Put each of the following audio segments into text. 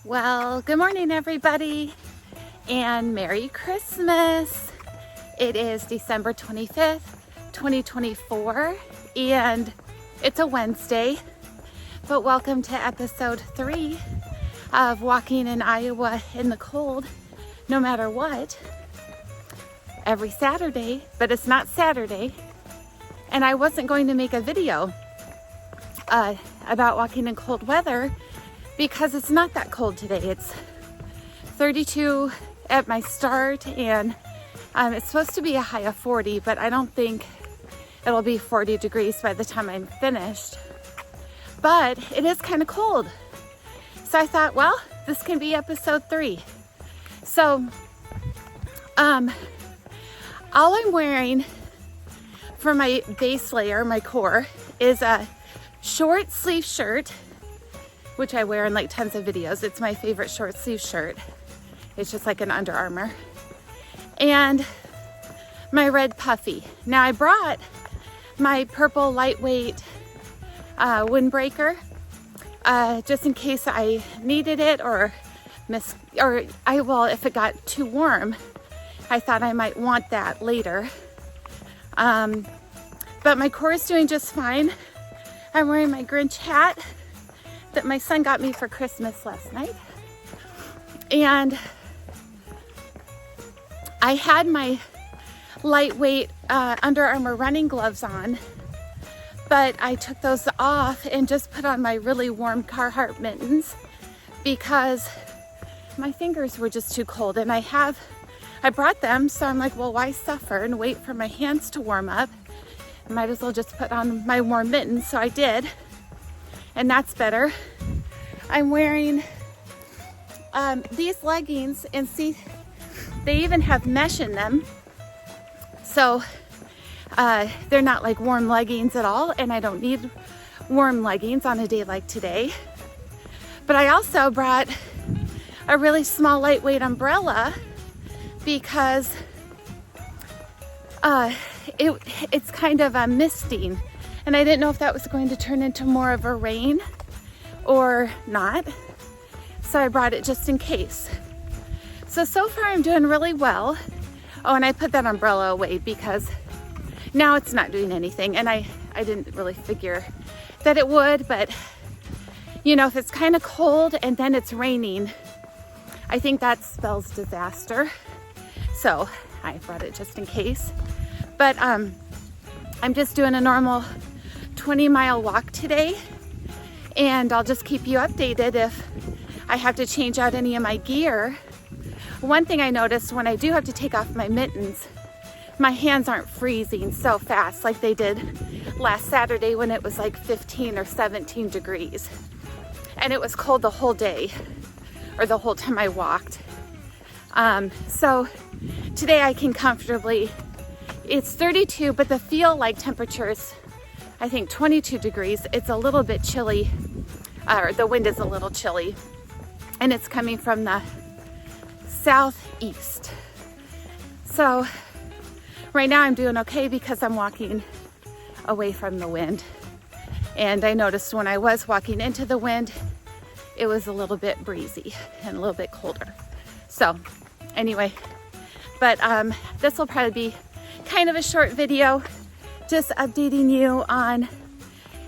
Well, good morning, everybody, and Merry Christmas. It is December 25th, 2024, and it's a Wednesday, but welcome to episode 3 of Walking in Iowa in the Cold, no matter what, every Saturday, but it's not Saturday, and I wasn't going to make a video about walking in cold weather because it's not that cold today. It's 32 at my start, and it's supposed to be a high of 40, but I don't think it'll be 40 degrees by the time I'm finished. But it is kind of cold. So I thought, well, this can be episode 3. So, all I'm wearing for my base layer, my core, is a short sleeve shirt, which I wear in like tons of videos. It's my favorite short sleeve shirt. It's just like an Under Armour. And my red puffy. Now I brought my purple lightweight windbreaker just in case I needed it if it got too warm, I thought I might want that later. But my core is doing just fine. I'm wearing my Grinch hat that my son got me for Christmas last night. And I had my lightweight Under Armour running gloves on, but I took those off and just put on my really warm Carhartt mittens because my fingers were just too cold. And I brought them, so I'm like, well, why suffer and wait for my hands to warm up? I might as well just put on my warm mittens. So I did, and that's better. I'm wearing these leggings, and see, they even have mesh in them. So they're not like warm leggings at all, and I don't need warm leggings on a day like today. But I also brought a really small lightweight umbrella because it's kind of a misting, and I didn't know if that was going to turn into more of a rain or not, so I brought it just in case. So far I'm doing really well. Oh, and I put that umbrella away because now it's not doing anything, and I didn't really figure that it would, but you know, if it's kind of cold and then it's raining, I think that spells disaster. So I brought it just in case. But I'm just doing a normal 20-mile walk today, and I'll just keep you updated if I have to change out any of my gear. One thing I noticed when I do have to take off my mittens, my hands aren't freezing so fast like they did last Saturday when it was like 15 or 17 degrees. And it was cold the whole day, or the whole time I walked. So today I can comfortably, it's 32, but the feel like temperature is, I think, 22 degrees. It's a little bit chilly, or the wind is a little chilly, and it's coming from the southeast. So right now I'm doing okay because I'm walking away from the wind. And I noticed when I was walking into the wind, it was a little bit breezy and a little bit colder. So anyway, but this will probably be kind of a short video, just updating you on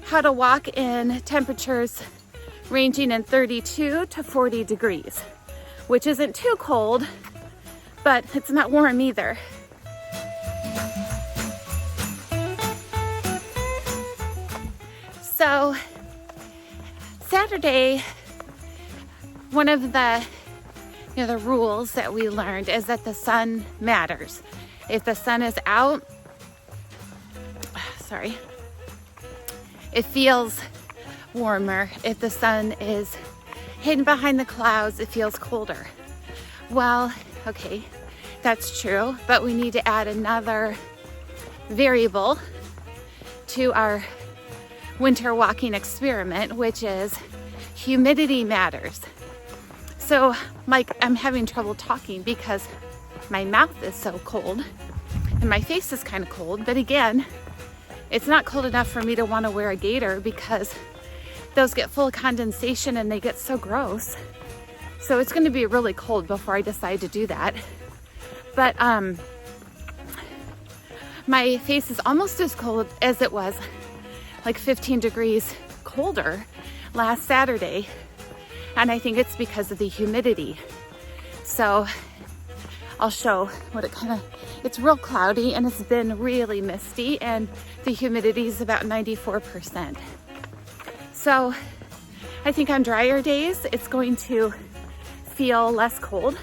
how to walk in temperatures ranging in 32 to 40 degrees, which isn't too cold, but it's not warm either. So Saturday, one of the rules that we learned is that the sun matters. If the sun is out, it feels warmer. If the sun is hidden behind the clouds, it feels colder. Well, okay, that's true, but we need to add another variable to our winter walking experiment, which is humidity matters. So, like, I'm having trouble talking because my mouth is so cold and my face is kind of cold, but again, it's not cold enough for me to want to wear a gaiter because those get full of condensation and they get so gross. So it's going to be really cold before I decide to do that. But my face is almost as cold as it was, like 15 degrees colder last Saturday. And I think it's because of the humidity. So I'll show what it's real cloudy and it's been really misty and the humidity is about 94%. So I think on drier days, it's going to feel less cold,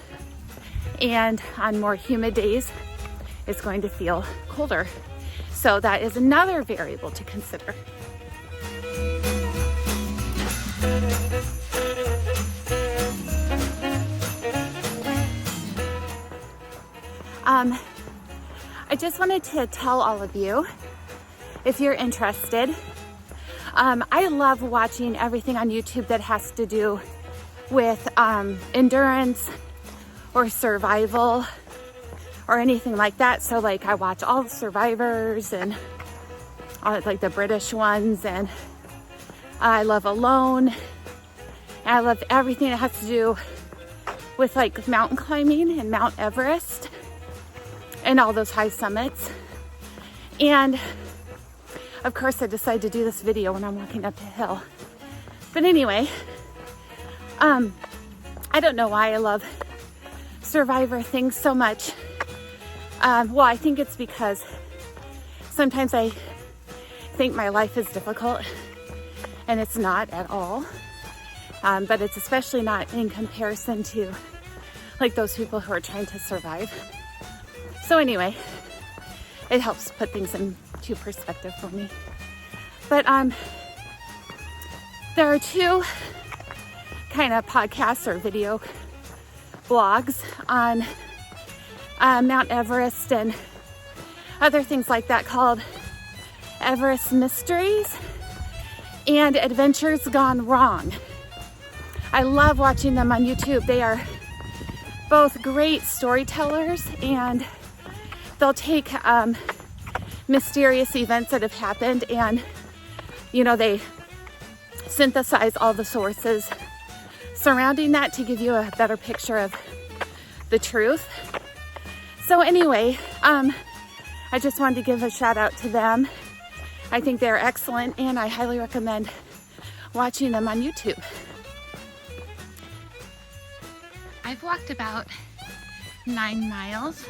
and on more humid days, it's going to feel colder. So that is another variable to consider. I just wanted to tell all of you, if you're interested, I love watching everything on YouTube that has to do with endurance or survival or anything like that. So like I watch all the Survivors and like the British ones, and I love Alone. And I love everything that has to do with like mountain climbing and Mount Everest and all those high summits. And of course I decided to do this video when I'm walking up a hill. But anyway, I don't know why I love Survivor things so much. Well, I think it's because sometimes I think my life is difficult, and it's not at all. But it's especially not in comparison to like those people who are trying to survive. So anyway, it helps put things into perspective for me. But there are two kind of podcasts or video blogs on Mount Everest and other things like that called Everest Mysteries and Adventures Gone Wrong. I love watching them on YouTube. They are both great storytellers, and they'll take mysterious events that have happened, and they synthesize all the sources surrounding that to give you a better picture of the truth. So anyway, I just wanted to give a shout out to them. I think they're excellent, and I highly recommend watching them on YouTube. I've walked about 9 miles,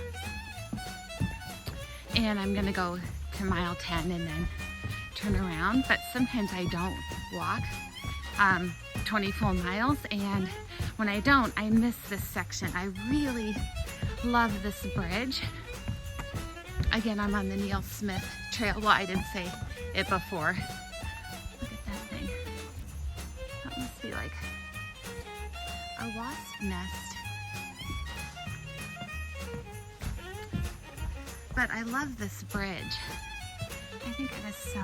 and I'm gonna go to mile 10 and then turn around, but sometimes I don't walk 20 full miles, and when I don't, I miss this section. I really love this bridge. Again, I'm on the Neil Smith Trail. Well, I didn't say it before. Look at that thing. That must be like a wasp nest. But I love this bridge. I think it is so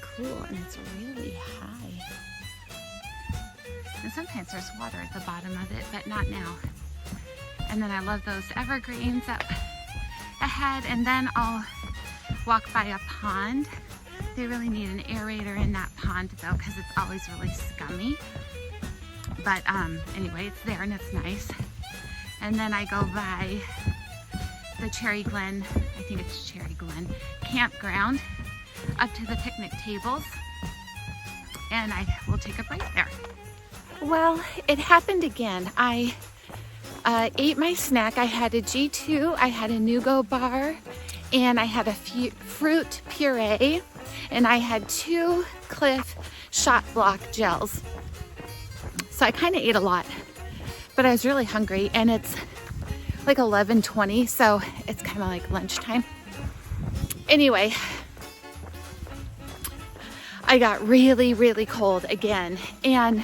cool, and it's really high. And sometimes there's water at the bottom of it, but not now. And then I love those evergreens up ahead, and then I'll walk by a pond. They really need an aerator in that pond though, because it's always really scummy. But anyway, it's there and it's nice. And then I go by the Cherry Glen, I think it's Cherry Glen campground, up to the picnic tables, and I will take a break there. Well, it happened again. I ate my snack. I had a G2, I had a Nugo bar, and I had a fruit puree, and I had 2 Cliff Shot Block gels. So I kind of ate a lot, but I was really hungry, and it's like 11:20, so it's kind of like lunchtime. Anyway, I got really, really cold again, and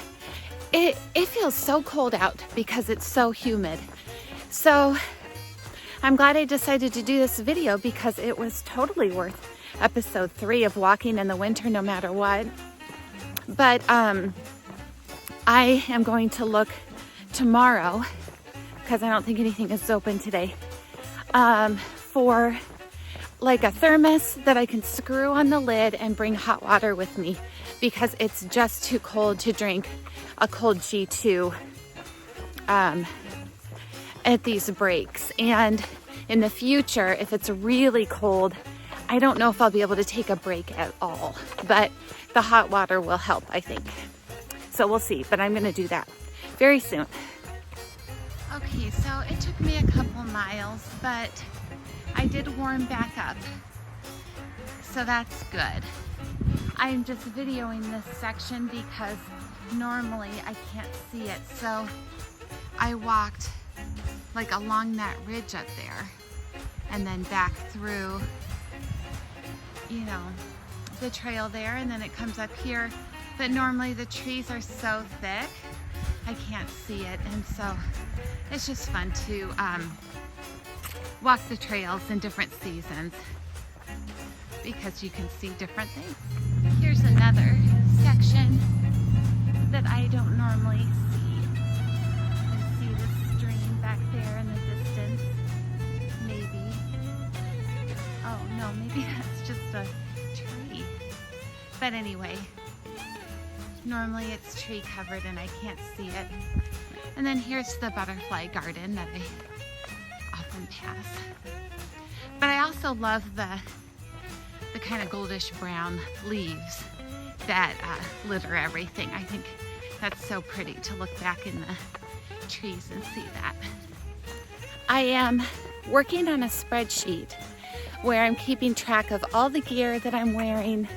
it feels so cold out because it's so humid. So I'm glad I decided to do this video because it was totally worth episode 3 of walking in the winter no matter what. But I am going to look tomorrow, because I don't think anything is open today, for like a thermos that I can screw on the lid and bring hot water with me, because it's just too cold to drink a cold G2 at these breaks. And in the future, if it's really cold, I don't know if I'll be able to take a break at all, but the hot water will help, I think. So we'll see, but I'm gonna do that very soon. Okay, so it took me a couple miles, but I did warm back up, so that's good. I'm just videoing this section because normally I can't see it, so I walked like along that ridge up there and then back through, you know, the trail there, and then it comes up here. But normally the trees are so thick I can't see it, and so it's just fun to walk the trails in different seasons because you can see different things. Here's another section that I don't normally see. You see the stream back there in the distance, maybe. Oh no, maybe that's just a tree. But anyway, normally it's tree covered and I can't see it. And then here's the butterfly garden that I often pass. But I also love the kind of goldish brown leaves that litter everything. I think that's so pretty to look back in the trees and see that. I am working on a spreadsheet where I'm keeping track of all the gear that I'm wearing,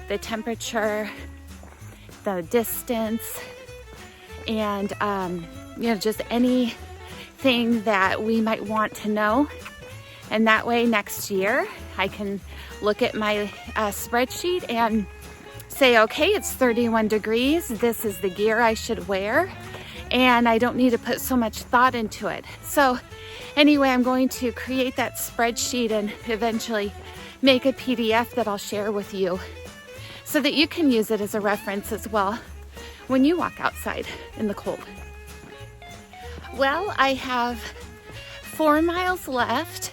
the temperature, the distance, and you know, just anything that we might want to know. And that way next year I can look at my spreadsheet and say, okay, it's 31 degrees, this is the gear I should wear, and I don't need to put so much thought into it. So anyway, I'm going to create that spreadsheet and eventually make a PDF that I'll share with you so that you can use it as a reference as well when you walk outside in the cold. Well, I have 4 miles left,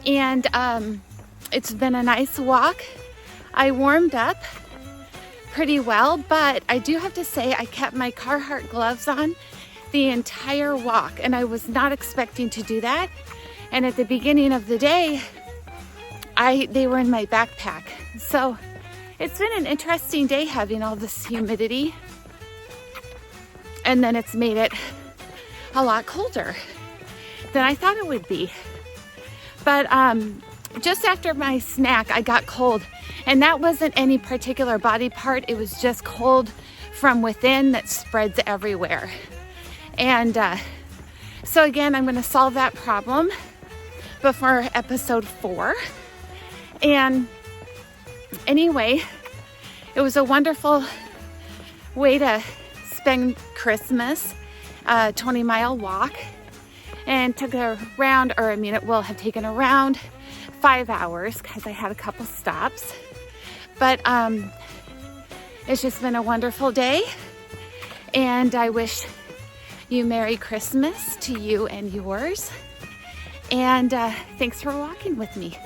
and it's been a nice walk. I warmed up pretty well, but I do have to say I kept my Carhartt gloves on the entire walk, and I was not expecting to do that. And at the beginning of the day, they were in my backpack. So it's been an interesting day having all this humidity, and then it's made it a lot colder than I thought it would be. But just after my snack, I got cold, and that wasn't any particular body part. It was just cold from within that spreads everywhere. And so again, I'm going to solve that problem before episode 4. And anyway, it was a wonderful way to spend Christmas, 20-mile walk, and took around, or I mean, it will have taken around 5 hours because I had a couple stops. But it's just been a wonderful day, and I wish you Merry Christmas to you and yours. And thanks for walking with me.